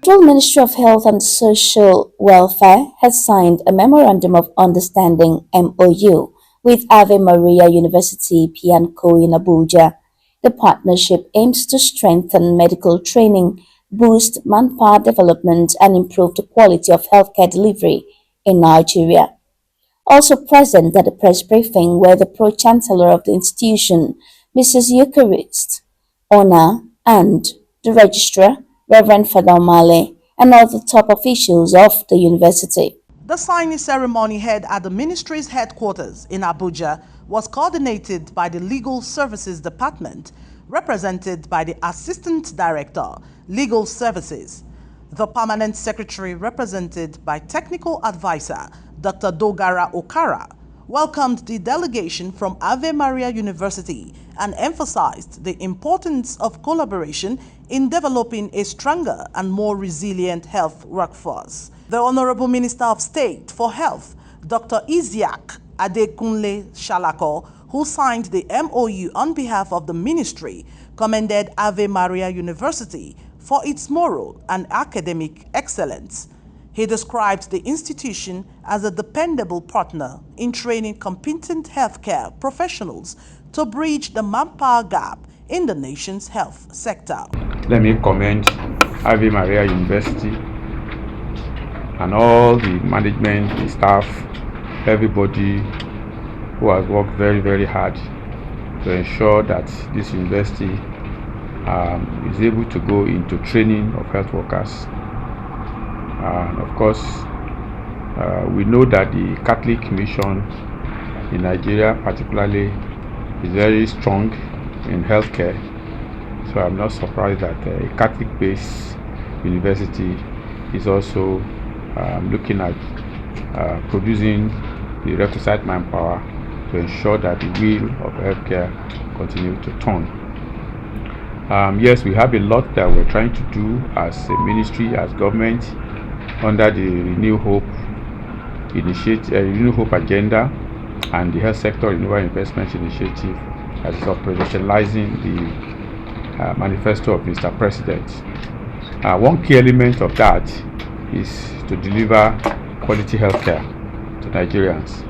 Federal Ministry of Health and Social Welfare has signed a Memorandum of Understanding (MOU) with Ave Maria University P&Co in Abuja. The partnership aims to strengthen medical training, boost manpower development, and improve the quality of healthcare delivery in Nigeria. Also present at the press briefing were the Pro-Chancellor of the institution, Mrs. Eucharist Ona, and the Registrar, Reverend Father Male, and other top officials of the university. The signing ceremony held at the ministry's headquarters in Abuja was coordinated by the Legal Services Department, represented by the Assistant Director, Legal Services, the Permanent Secretary, represented by Technical Advisor, Dr. Dogara Okara, welcomed the delegation from Ave Maria University and emphasized the importance of collaboration in developing a stronger and more resilient health workforce. The Honorable Minister of State for Health, Dr. Isiaq Adekunle Shalako, who signed the MOU on behalf of the ministry, commended Ave Maria University for its moral and academic excellence. He described the institution as a dependable partner in training competent healthcare professionals to bridge the manpower gap in the nation's health sector. Let me commend Ave Maria University and all the management, the staff, everybody who has worked very, very hard to ensure that this university is able to go into training of health workers. And of course, we know that the Catholic mission in Nigeria particularly is very strong in healthcare. So I'm not surprised that a Catholic-based university is also looking at producing the requisite manpower to ensure that the wheel of healthcare continues to turn. Yes, we have a lot that we're trying to do as a ministry, as government, under the Renew Hope Renew Hope agenda and the Health Sector Renewable Investment Initiative that is operationalizing the manifesto of Mr. President. One key element of that is to deliver quality healthcare to Nigerians.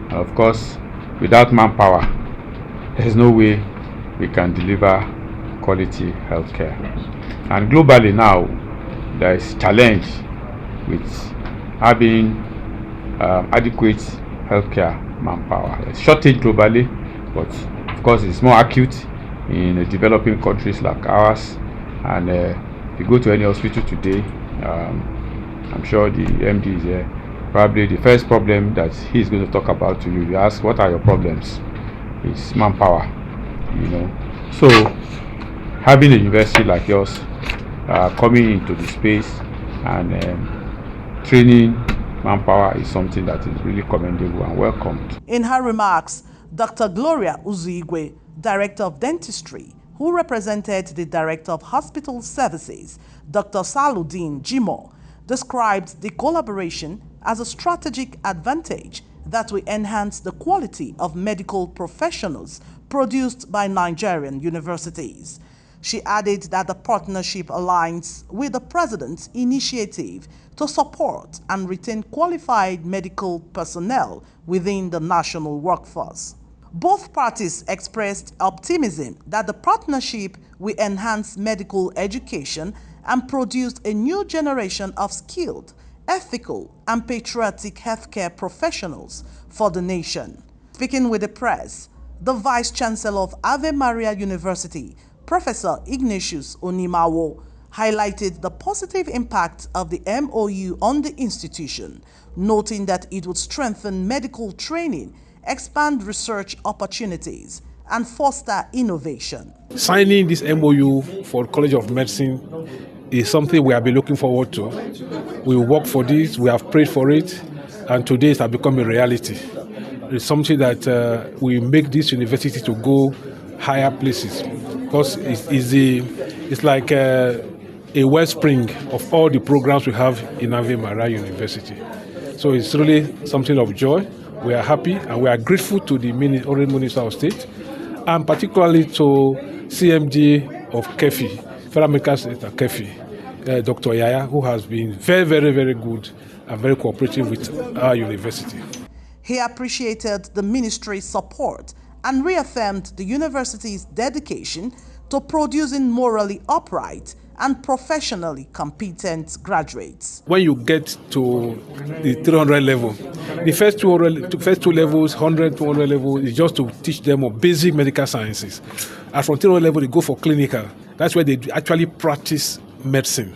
And of course, without manpower, there's no way we can deliver quality healthcare. And globally now, there is challenge with having adequate healthcare manpower. There's shortage globally, but of course it's more acute in developing countries like ours. And if you go to any hospital today, I'm sure the MD is there. Probably the first problem that he's going to talk about to you, you ask, what are your problems? It's manpower, So having a university like yours coming into the space and training manpower is something that is really commendable and welcomed. In her remarks, Dr. Gloria Uzuigwe, Director of Dentistry, who represented the Director of Hospital Services, Dr. Saludin Jimo, described the collaboration as a strategic advantage that will enhance the quality of medical professionals produced by Nigerian universities. She added that the partnership aligns with the President's initiative to support and retain qualified medical personnel within the national workforce. Both parties expressed optimism that the partnership will enhance medical education and produce a new generation of skilled, ethical, and patriotic healthcare professionals for the nation. Speaking with the press, the Vice Chancellor of Ave Maria University, Professor Ignatius Onimawo, highlighted the positive impact of the MOU on the institution, noting that it would strengthen medical training, expand research opportunities, and foster innovation. Signing this MOU for College of Medicine is something we have been looking forward to. We work for this, we have prayed for it, and today it has become a reality. It's something that will make this university to go higher places, because it's like a wellspring of all the programs we have in Ave Maria University. So it's really something of joy. We are happy and we are grateful to the Honorable Minister of State, and particularly to CMD of Keffi, Federal Medical Center Keffi. Dr. Yaya, who has been very, very, very good and very cooperative with our university. He appreciated the ministry's support and reaffirmed the university's dedication to producing morally upright and professionally competent graduates. When you get to the 300 level, the first two levels, 100, 200 level, is just to teach them of basic medical sciences. And from 300 level, they go for clinical. That's where they actually practice medicine.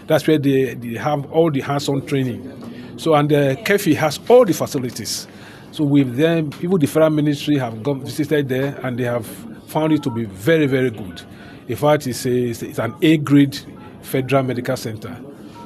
That's where they have all the hands-on training. So, and Keffi has all the facilities. So with them, even the federal ministry have visited there, and they have found it to be very, very good. In fact, it's an A-grade federal medical center.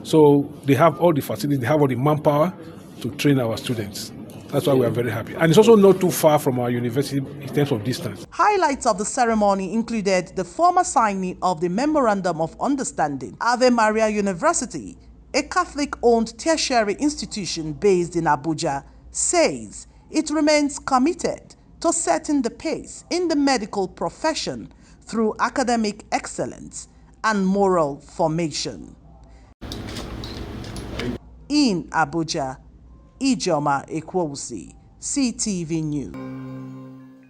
So they have all the facilities, they have all the manpower to train our students. That's why we are very happy. And it's also not too far from our university in terms of distance. Highlights of the ceremony included the formal signing of the Memorandum of Understanding. Ave Maria University, a Catholic-owned tertiary institution based in Abuja, says it remains committed to setting the pace in the medical profession through academic excellence and moral formation. In Abuja, Ijoma Ekwosi, CTV News.